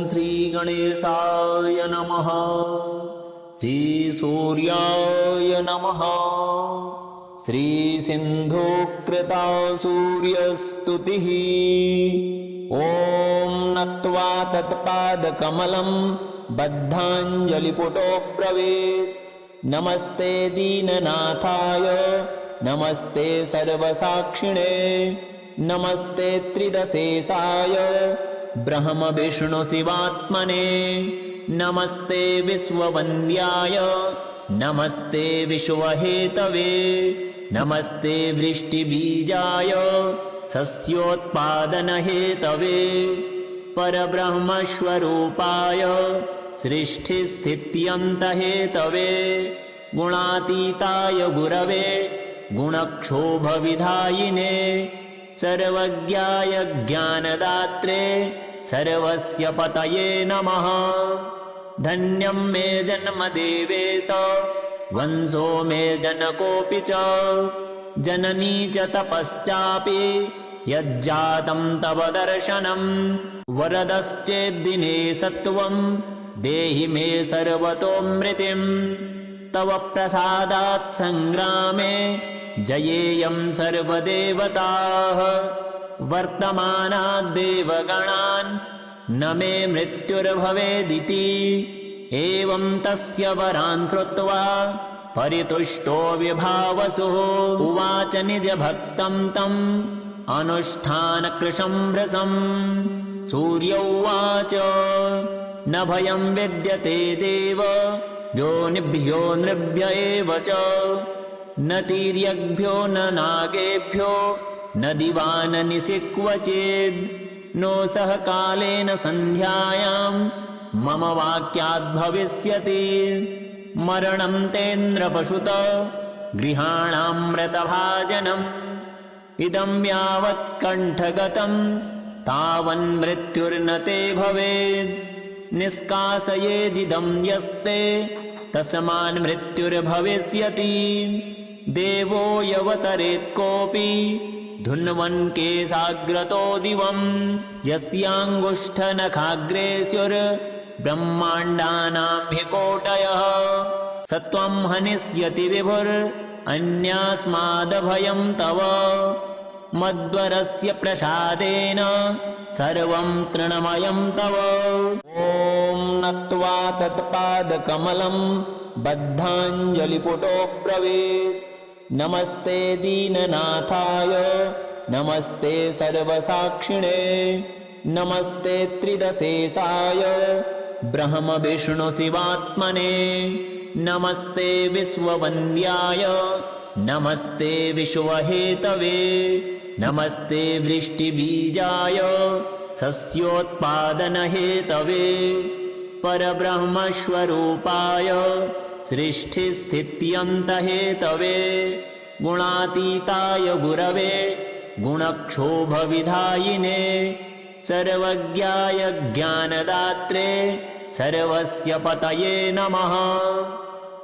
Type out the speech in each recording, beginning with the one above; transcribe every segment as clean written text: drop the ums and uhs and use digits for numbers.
श्रीगणेशाय नमः। श्रीसूर्याय नमः। श्रीसिन्धुकृता सूर्यस्तुतिः। ॐ नत्वा तत्पादकमलं बद्धाञ्जलिपुटो ब्रवीत्। नमस्ते दीननाथाय नमस्ते सर्वसाक्षिणे नमस्ते त्रिदशेशाय ब्रह्म विष्णु शिवात्मने नमस्ते विश्ववन्द्याय नमस्ते विश्वहेतवे नमस्ते वृष्टिबीजाय सस्योत्पादनहेतवे परब्रह्मस्वरूपाय सृष्टिस्थित्यन्तहेतवे गुणातीताय गुरवे गुणक्षोभविधायिने सर्वज्ञाय ज्ञानदात्रे सर्वस्य पतये नमः। धन्यं मे जन्म देवेश वंशो मे जनकोऽपि च जननी च तपश्चापि यज्जातं तव दर्शनं वरदश्चेद्दिने सत्वं देहि मे सर्वतोऽमृतिं तव प्रसादात् संग्रामे जयेयं सर्वदेवताः वर्तमानाद् देवगणान् न मे मृत्युर्भवेदिति एवं तस्य वरान् श्रुत्वा परितुष्टो विभावसुः उवाच निजभक्तं तम् अनुष्ठानकृशं रसम् सूर्य उवाच न भयं विद्यते देव योनिभ्यो नृभ्य एव च न तीर्यग्भ्यो न नागेभ्यो न दिवाननिशि क्वचिद् नो सह कालेन सन्ध्यायां मम वाक्याद्भविष्यति मरणं तेन्द्रपशुत गृहाणां मृतभाजनम् इदं यावत् कण्ठगतं तावन्मृत्युर्न ते भवेत् निष्कासयेदिदं यस्ते तस्मान् मृत्युर्भविष्यति देवो यवतरेत् कोऽपि धुन्वन् केशाग्रतो दिवं यस्याङ्गुष्ठनखाग्रे स्युर्ब्रह्माण्डानां हि कोटयः स त्वं हनिष्यति विभुरन्यास्मादभयं तव मद्वरस्य प्रसादेन सर्वं तृणमयं तव। ॐ नत्वा तत्पादकमलं बद्धाञ्जलिपुटो ब्रवीत्। नमस्ते दीननाथाय नमस्ते सर्वसाक्षिणे नमस्ते त्रिदशेशाय ब्रह्म विष्णु शिवात्मने नमस्ते विश्ववन्द्याय नमस्ते विश्वहेतवे नमस्ते वृष्टिबीजाय सस्योत्पादनहेतवे परब्रह्मस्वरूपाय सृष्टिस्थित्यन्तहेतवे गुणातीताय गुरवे गुणक्षोभविधायिने सर्वज्ञाय ज्ञानदात्रे सर्वस्य पतये नमः।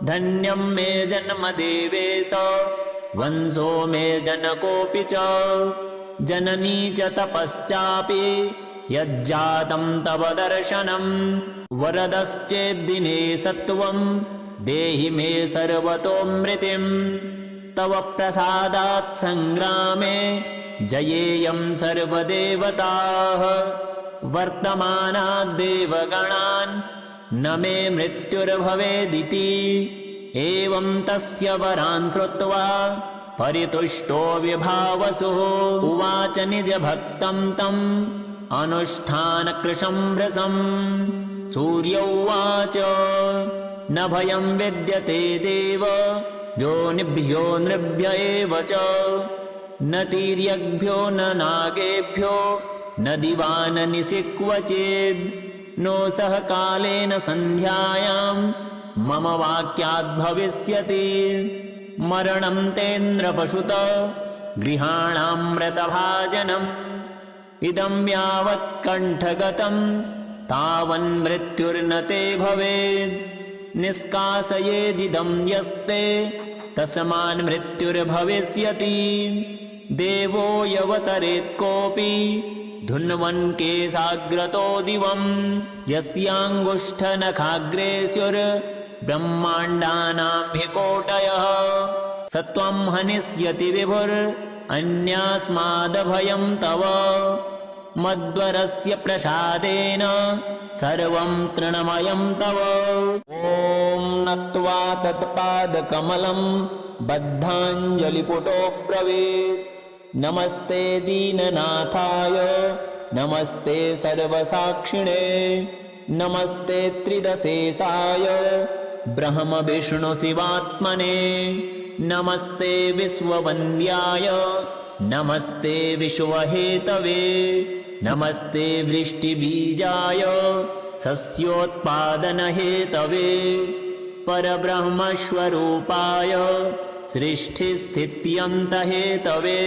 धन्यं मे जन्म देवेश वंशो मे जनकोऽपि च जननी च तपश्चापि यज्जातं तव दर्शनं वरदश्चेद्दिने सत्वं देहि मे सर्वतोऽमृतिं तव प्रसादात् संग्रामे जयेयं सर्वदेवताः वर्तमानाद् देवगणान् न मे मृत्युर्भवेदिति एवं तस्य वरान् श्रुत्वा परितुष्टो विभावसुः उवाच निजभक्तं तम् अनुष्ठानकृशं रसम् सूर्य उवाच न भयं विद्यते देव योनिभ्यो नृभ्य एव च न तीर्यग्भ्यो न नागेभ्यो न दिवाननिशि क्वचिद् नो सह कालेन सन्ध्यायां मम वाक्याद्भविष्यति मरणं तेन्द्रपशुत गृहाणां मृतभाजनम् इदं यावत् कण्ठगतं तावन्मृत्युर्न ते भवेत् निष्कासयेदिदं यस्ते तस्मान् मृत्युर्भविष्यति देवो यवतरेत् कोऽपि धुन्वन् केशाग्रतो दिवम् यस्याङ्गुष्ठनखाग्रे स्युर्ब्रह्माण्डानां हि कोटयः स त्वं हनिष्यति विभुरन्यास्मादभयं तव मद्वरस्य प्रसादेन सर्वं तृणमयं तव। ॐ नत्वा तत्पादकमलं बद्धाञ्जलिपुटो ब्रवीत् नमस्ते दीननाथाय नमस्ते सर्वसाक्षिणे नमस्ते त्रिदशेषाय ब्रह्म विष्णु शिवात्मने नमस्ते विश्ववन्द्याय नमस्ते विश्वहेतवे नमस्ते वृष्टिबीजाय सस्योत्पादनहेतवे परब्रह्मस्वरूपाय सृष्टिस्थित्यन्तहेतवे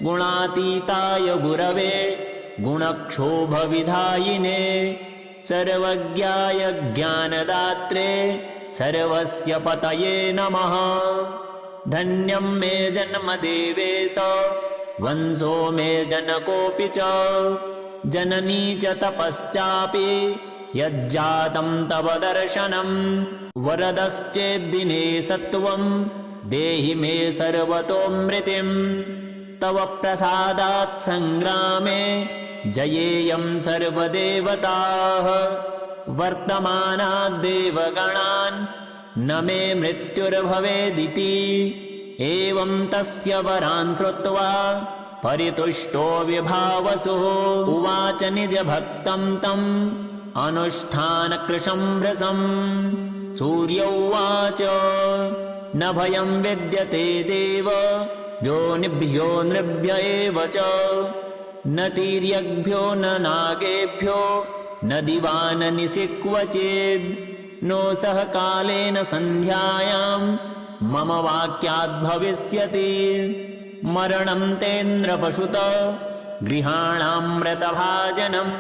गुणातीताय गुरवे गुणक्षोभविधायिने सर्वज्ञाय ज्ञानदात्रे सर्वस्य पतये नमः। धन्यं मे जन्म देवेश वंशो मे जनकोऽपि च जननी च तपश्चापि यज्जातं तव दर्शनं वरदश्चेद्दिने सत्वं देहि मे सर्वतोऽमृतिं तव प्रसादात् संग्रामे जयेयं सर्वदेवताः वर्तमानाद् देवगणान् न मे मृत्युर्भवेदिति एवं तस्य वरान् श्रुत्वा परितुष्टो विभावसुः उवाच निजभक्तं तम् अनुष्ठानकृशं भृशं सूर्य उवाच न भयं विद्यते देव योनिभ्यो नृभ्य एव च न तीर्यग्भ्यो न नागेभ्यो न दिवाननिशि क्वचिद् नो सह कालेन सन्ध्यायां मम वाक्याद्भविष्यति मरणं तेन्द्रपशुत गृहाणामृतभाजनम्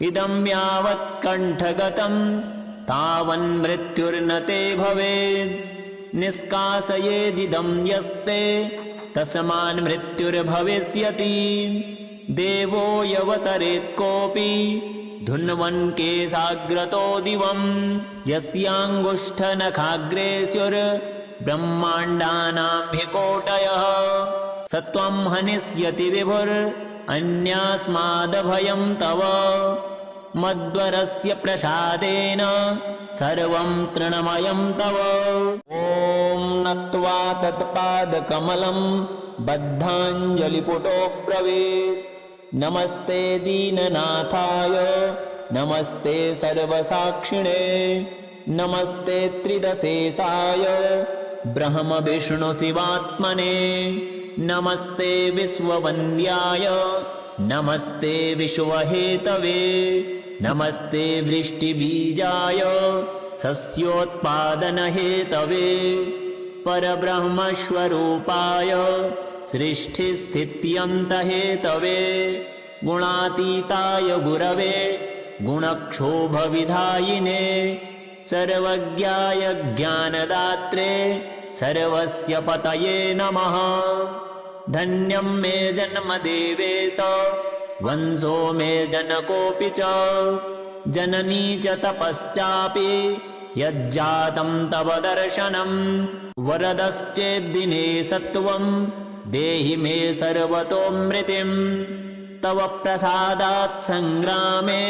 इदं यावत् कण्ठगतं तावन्मृत्युर्न ते भवेत् निष्कासयेदिदं यस्ते तस्मान् मृत्युर्भविष्यति देवो यवतरेत् कोऽपि धुन्वन् केशाग्रतो दिवम् यस्याङ्गुष्ठनखाग्रे स्युर्ब्रह्माण्डानां हि कोटयः स त्वं हनिष्यति विभुरन्यास्मादभयं तव मद्वरस्य प्रसादेन सर्वं तृणमयं तव। ॐ नत्वा तत्पादकमलं बद्धाञ्जलिपुटो ब्रवीत् नमस्ते दीननाथाय नमस्ते सर्वसाक्षिणे नमस्ते त्रिदशेषाय ब्रह्म विष्णु शिवात्मने नमस्ते विश्ववन्द्याय नमस्ते विश्वहेतवे नमस्ते वृष्टिबीजाय सस्योत्पादनहेतवे परब्रह्मस्वरूपाय सृष्टिस्थित्यन्तहेतवे गुणातीताय गुरवे गुणक्षोभविधायिने सर्वज्ञाय ज्ञानदात्रे सर्वस्य पतये नमः। धन्यं मे जन्म देवेश वंशो मे जनकोऽपि च जननी च तपश्चापि यज्जातं तव दर्शनं वरदश्चेद्दिने सत्वं देहि मे सर्वतोऽमृतिं तव प्रसादात् संग्रामे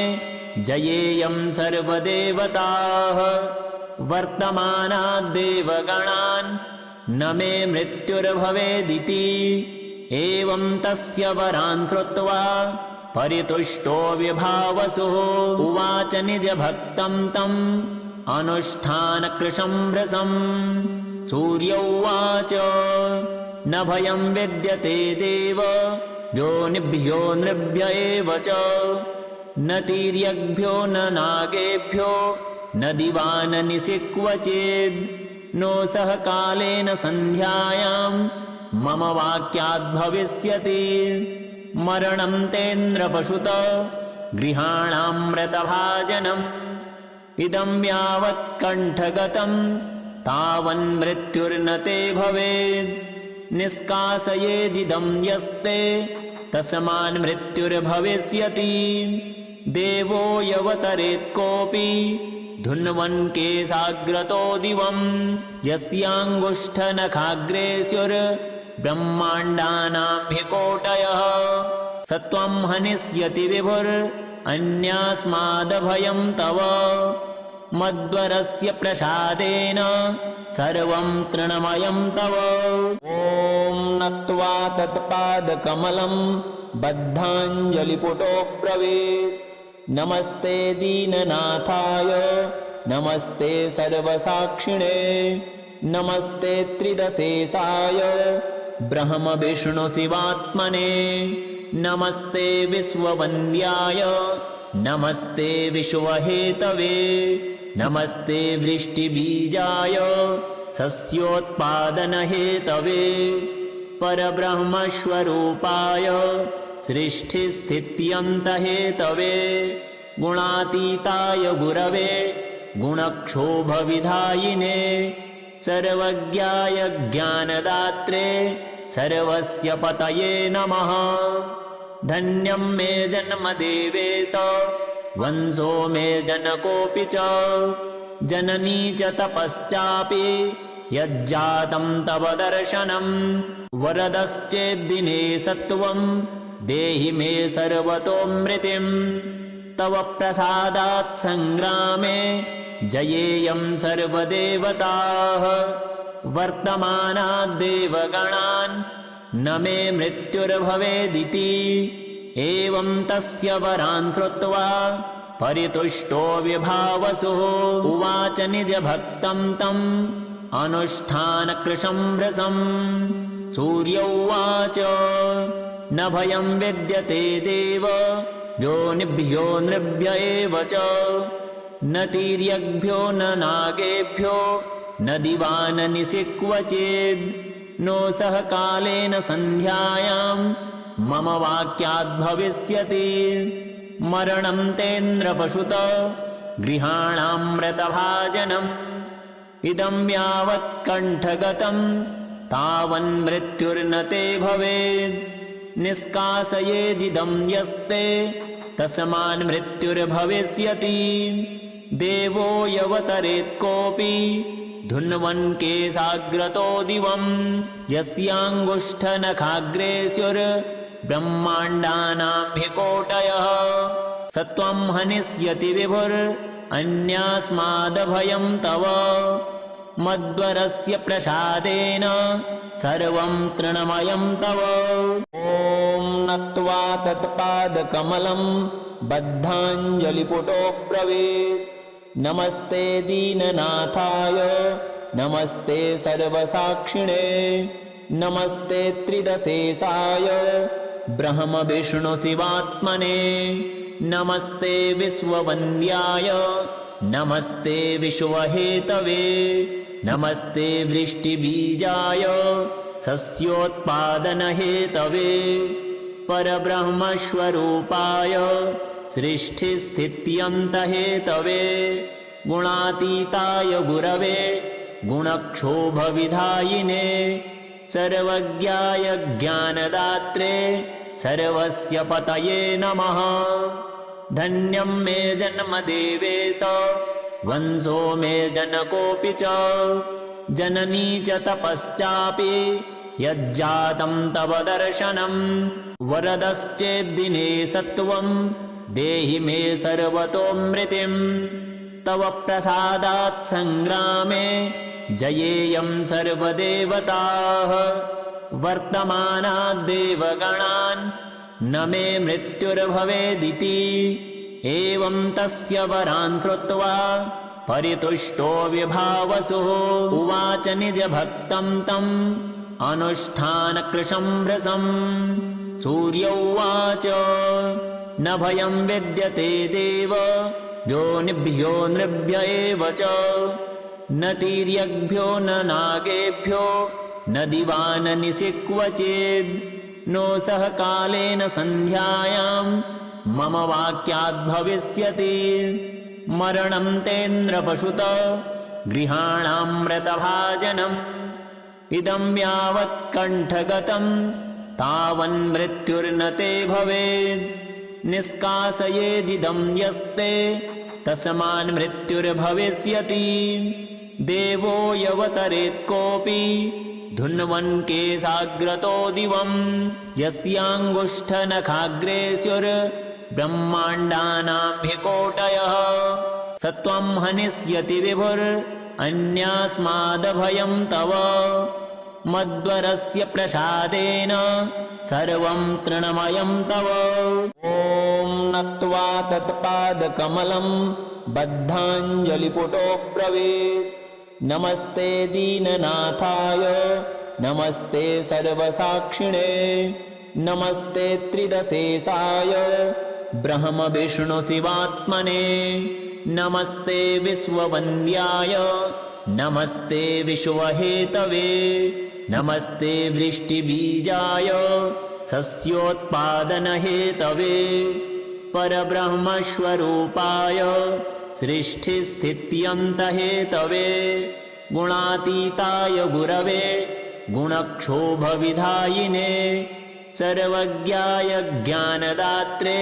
जयेयं सर्वदेवताः वर्तमानाद् देवगणान् न मे मृत्युर्भवेदिति एवं तस्य वरान् श्रुत्वा परितुष्टो विभावसुः उवाच निजभक्तं तम् अनुष्ठानकृशं भृशं सूर्य उवाच न भयं विद्यते देव योनिभ्यो नृभ्य एव च न तीर्यग्भ्यो न नागेभ्यो न दिवाननिशि क्वचिद् नो सह कालेन सन्ध्यायां मम वाक्याद्भविष्यति मरणं तेन्द्रपशुत गृहाणामृतभाजनम् इदं यावत् कण्ठगतं तावन्मृत्युर्न ते भवेत् निष्कासयेदिदं यस्ते तस्मान् मृत्युर्भविष्यति। देवो यवतरेत् कोऽपि धुन्वन् केशाग्रतो दिवम् यस्याङ्गुष्ठनखाग्रे स्युर्ब्रह्माण्डानां हि कोटयः स त्वं हनिष्यति विभुरन्यास्मादभयं तव मद्वरस्य प्रसादेन सर्वं तृणमयं तव। ॐ नत्वा तत्पादकमलं बद्धाञ्जलिपुटो ब्रवीत् नमस्ते दीननाथाय नमस्ते सर्वसाक्षिणे नमस्ते त्रिदशेषाय ब्रह्म विष्णु शिवात्मने नमस्ते विश्ववन्द्याय नमस्ते विश्वहेतवे नमस्ते वृष्टिबीजाय सस्योत्पादनहेतवे परब्रह्मस्वरूपाय सृष्टिस्थित्यन्तहेतवे गुणातीताय गुरवे गुणक्षोभविधायिने सर्वज्ञाय ज्ञानदात्रे सर्वस्य पतये नमः। धन्यं मे जन्म देवेश वंशो मे जनकोऽपि च जननी च तपश्चापि यज्जातं तव दर्शनं वरदश्चेद्दिने सत्वं देहि मे सर्वतोऽमृतिं तव प्रसादात् संग्रामे जयेयं सर्वदेवताः वर्तमानाद् देवगणान् न मे मृत्युर्भवेदिति एवं तस्य वरान् श्रुत्वा परितुष्टो विभावसुः उवाच निजभक्तं तम् अनुष्ठानकृशं भृशम् सूर्य उवाच न भयं विद्यते देव योनिभ्यो नृभ्य एव च न तीर्यग्भ्यो न नागेभ्यो न दिवाननिशि क्वचिद् नो सह कालेन सन्ध्यायां मम वाक्याद्भविष्यति मरणं तेन्द्रपशुत गृहाणामृतभाजनम् इदं यावत् कण्ठगतं तावन्मृत्युर्न ते भवेत् निष्कासयेदिदं यस्ते तस्मान् मृत्युर्भविष्यति देवो यवतरेत् कोऽपि धुन्वन् केशाग्रतो दिवम् यस्याङ्गुष्ठनखाग्रे स्युर्ब्रह्माण्डानां हि कोटयः स त्वं हनिष्यति विभुरन्यास्मादभयं तव मद्वरस्य प्रसादेन सर्वं तृणमयं तव। ॐ नत्वा तत्पादकमलं बद्धाञ्जलिपुटो ब्रवीत् नमस्ते दीननाथाय नमस्ते सर्वसाक्षिणे नमस्ते त्रिदशेषाय ब्रह्म विष्णु शिवात्मने नमस्ते विश्ववन्द्याय नमस्ते विश्वहेतवे नमस्ते वृष्टिबीजाय सस्योत्पादनहेतवे परब्रह्मस्वरूपाय सृष्टिस्थित्यन्तहेतवे गुणातीताय गुरवे गुणक्षोभविधायिने सर्वज्ञाय ज्ञानदात्रे सर्वस्य पतये नमः। धन्यं मे जन्म देवेश वंशो मे जनकोऽपि च जननी च तपश्चापि यज्जातं तव दर्शनं वरदश्चेद्दिने सत्वं देहि मे सर्वतोऽमृतिं तव प्रसादात् संग्रामे जयेयं सर्वदेवताः वर्तमानाद् देवगणान् न मे मृत्युर्भवेदिति एवं तस्य वरान् श्रुत्वा परितुष्टो विभावसुः उवाच निजभक्तं तम् अनुष्ठानकृशं भृशम् सूर्य उवाच न भयं विद्यते देव योनिभ्यो नृभ्य एव च न तीर्यग्भ्यो न नागेभ्यो न दिवाननिशि क्वचिद् नो सह कालेन सन्ध्यायां मम वाक्याद्भविष्यति मरणं तेन्द्रपशुत गृहाणामृतभाजनम् इदं यावत् कण्ठगतं तावन्मृत्युर्न ते भवेत् निष्कासयेदिदं यस्ते तस्मान् मृत्युर्भविष्यति देवो यवतरेत् कोऽपि धुन्वन् केशाग्रतो दिवम् यस्याङ्गुष्ठनखाग्रे स्युर्ब्रह्माण्डानां हि कोटयः स त्वं हनिष्यति विभुरन्यास्मादभयं तव मद्वरस्य प्रसादेन सर्वं तृणमयं तव ॐ नत्वा तत्पादकमलं बद्धाञ्जलिपुटो ब्रवीत् नमस्ते दीननाथाय नमस्ते सर्वसाक्षिणे नमस्ते त्रिदशेषाय ब्रह्म विष्णु शिवात्मने नमस्ते विश्ववन्द्याय नमस्ते विश्वहेतवे नमस्ते वृष्टिबीजाय सस्योत्पादनहेतवे परब्रह्मस्वरूपाय सृष्टिस्थित्यन्तहेतवे गुणातीताय गुरवे गुणक्षोभविधायिने सर्वज्ञाय ज्ञानदात्रे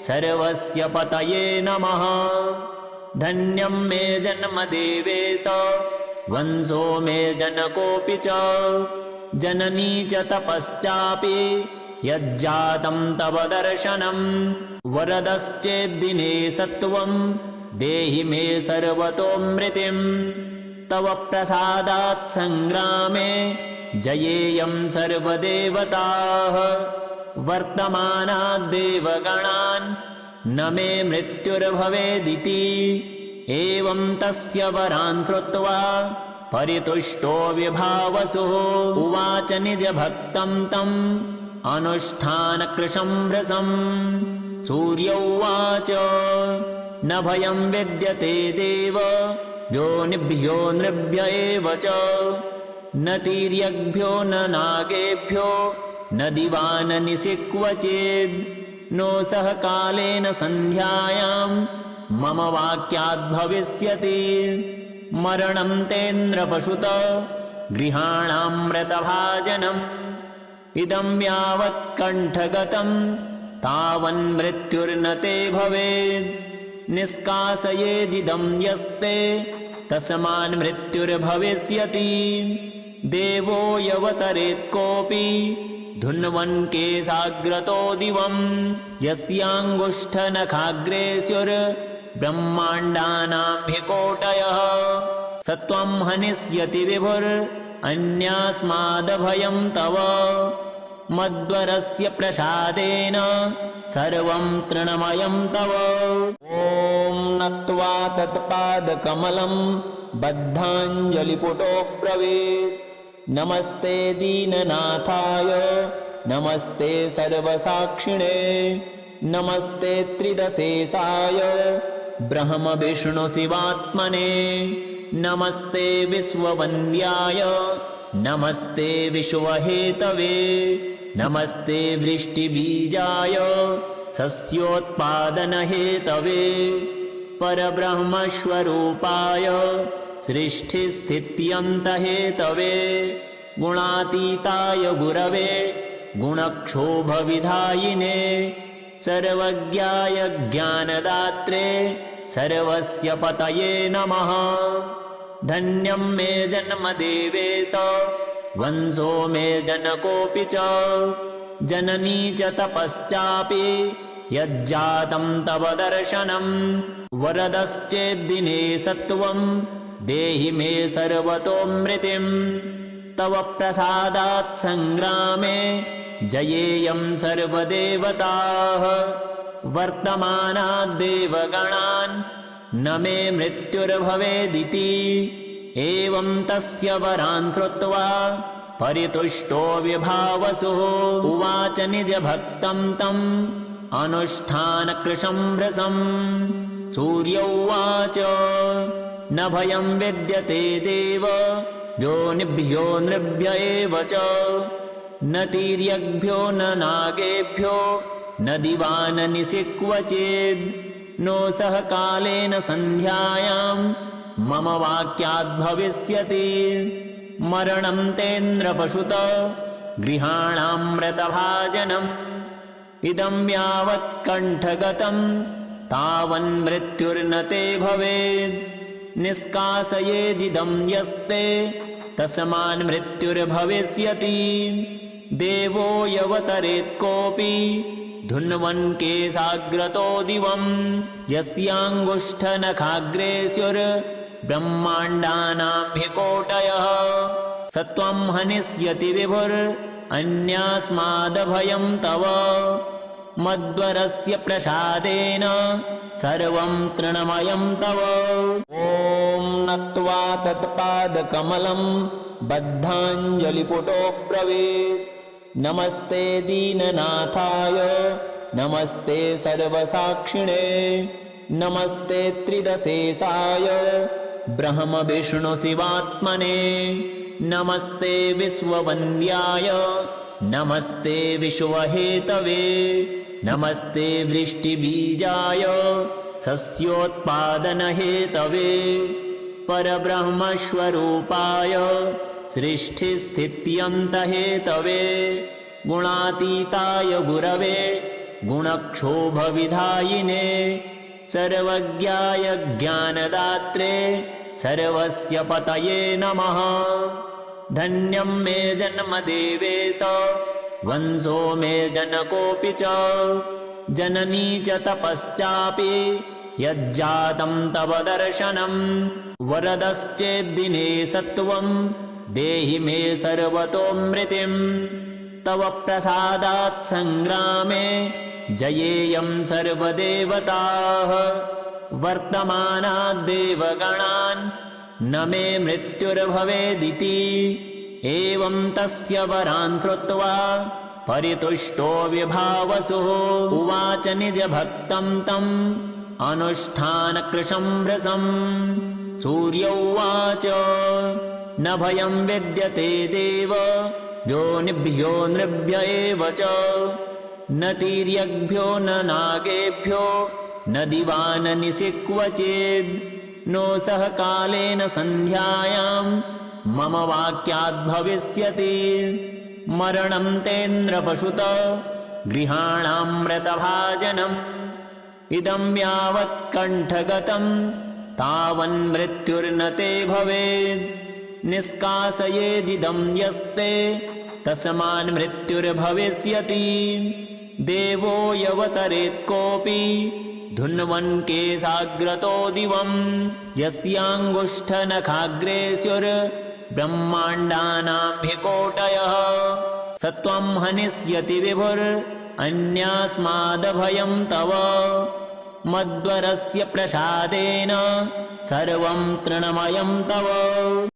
सर्वस्य पतये नमः धन्यं मे जन्म देवेश वंशो मे जनकोऽपि च जननी च तपश्चापि यज्जातं तव दर्शनं वरदश्चेद्दिने सत्वं देहि मे सर्वतोऽमृतिं तव प्रसादात् सङ्ग्रामे जयेयं सर्वदेवताः वर्तमानाद् देवगणान् न मे मृत्युर्भवेदिति एवं तस्य वरान् श्रुत्वा परितुष्टो विभावसुः उवाच निजभक्तं तम् अनुष्ठानकृशं रसम् सूर्य उवाच न भयं विद्यते देव योनिभ्यो नृभ्य एव च न तीर्यग्भ्यो न नागेभ्यो न दिवाननिशि क्वचिद् नो सह कालेन सन्ध्यायां मम वाक्याद्भविष्यति मरणं तेन्द्रपशुत गृहाणामृतभाजनम् इदं यावत् कण्ठगतं तावन्मृत्युर्न ते भवेत् निष्कासयेदिदं यस्ते तस्मान् मृत्युर्भविष्यति देवो यवतरेत् कोऽपि धुन्वन् केशाग्रतो दिवम् यस्याङ्गुष्ठनखाग्रे स्युर्ब्रह्माण्डानां हि कोटयः स त्वं हनिष्यति विभुरन्यास्मादभयं तव मद्वरस्य प्रसादेन सर्वं तृणमयं तव ॐ नत्वा तत्पादकमलं बद्धाञ्जलिपुटो ब्रवीत् नमस्ते दीननाथाय नमस्ते सर्वसाक्षिणे नमस्ते त्रिदशेषाय ब्रह्म विष्णु शिवात्मने नमस्ते विश्ववन्द्याय नमस्ते विश्वहेतवे नमस्ते वृष्टिबीजाय सस्योत्पादनहेतवे परब्रह्मस्वरूपाय सृष्टिस्थित्यन्तहेतवे गुणातीताय गुरवे गुणक्षोभविधायिने सर्वज्ञाय ज्ञानदात्रे सर्वस्य पतये नमः धन्यं मे जन्म देवेश वंशो मे जनकोऽपि च जननी च तपश्चापि यज्जातं तव दर्शनं वरदश्चेद्दिने सत्वं देहि मे सर्वतोऽमृतिं तव प्रसादात् सङ्ग्रामे जयेयं सर्वदेवताः वर्तमानाद् देवगणान् न मे मृत्युर्भवेदिति एवं तस्य वरान् श्रुत्वा परितुष्टो विभावसुः उवाच निजभक्तं तम् अनुष्ठानकृशं रसम् सूर्य उवाच न भयं विद्यते देव योनिभ्यो नृभ्य एव च न तीर्यग्भ्यो न नागेभ्यो न दिवाननिशि क्वचिद् नो सह कालेन सन्ध्यायां मम वाक्याद्भविष्यति मरणं तेन्द्रपशुत गृहाणामृतभाजनम् इदं यावत् कण्ठगतं तावन्मृत्युर्न ते भवेत् निष्कासयेदिदं यस्ते तस्मान् मृत्युर्भविष्यति देवो यवतरेत् कोऽपि धुन्वन् केशाग्रतो दिवं यस्याङ्गुष्ठनखाग्रे स्युर्ब्रह्माण्डानां हि कोटयः स त्वं हनिष्यति विभुरन्यास्मादभयं तव मद्वरस्य प्रसादेन सर्वं तृणमयं तव ॐ नत्वा तत्पादकमलं बद्धाञ्जलिपुटो ब्रवीत् नमस्ते दीननाथाय नमस्ते सर्वसाक्षिणे नमस्ते त्रिदशेषाय ब्रह्म विष्णु शिवात्मने नमस्ते विश्ववन्द्याय नमस्ते विश्वहेतवे नमस्ते वृष्टिबीजाय सस्योत्पादनहेतवे परब्रह्मस्वरूपाय सृष्टिस्थित्यन्तहेतवे गुणातीताय गुरवे गुणक्षोभविधायिने सर्वज्ञाय ज्ञानदात्रे सर्वस्य पतये नमः धन्यं मे जन्म देवेश वंशो मे जनकोऽपि च जननी च तपश्चापि यज्जातं तव दर्शनं वरदश्चेद्दिने सत्वं देहि मे सर्वतोऽमृतिं तव प्रसादात् संग्रामे जयेयं सर्वदेवताः वर्तमानात् देवगणान् न मे मृत्युर्भवेदिति एवं तस्य वरान् श्रुत्वा परितुष्टो विभावसुः उवाच निजभक्तं तम् अनुष्ठानकृशं भृशं सूर्य उवाच न भयं विद्यते देव योनिभ्यो नृभ्य एव च न तीर्यग्भ्यो न नागेभ्यो न दिवाननिशि क्वचिद् नो सह कालेन सन्ध्यायां मम वाक्याद्भविष्यति मरणं तेन्द्रपशुत गृहाणामृतभाजनम् इदं यावत् कण्ठगतं तावन्मृत्युर्न ते भवेत् निष्कासयेदिदं यस्ते तस्मान् मृत्युर्भविष्यति देवो यवतरेत् कोऽपि धुन्वन् केशाग्रतो दिवं यस्याङ्गुष्ठनखाग्रे स्युर्ब्रह्माण्डानां हि कोटयः स त्वं हनिष्यति विभुरन्यास्मादभयं तव मद्वरस्य प्रसादेन सर्वं तृणमयं तव।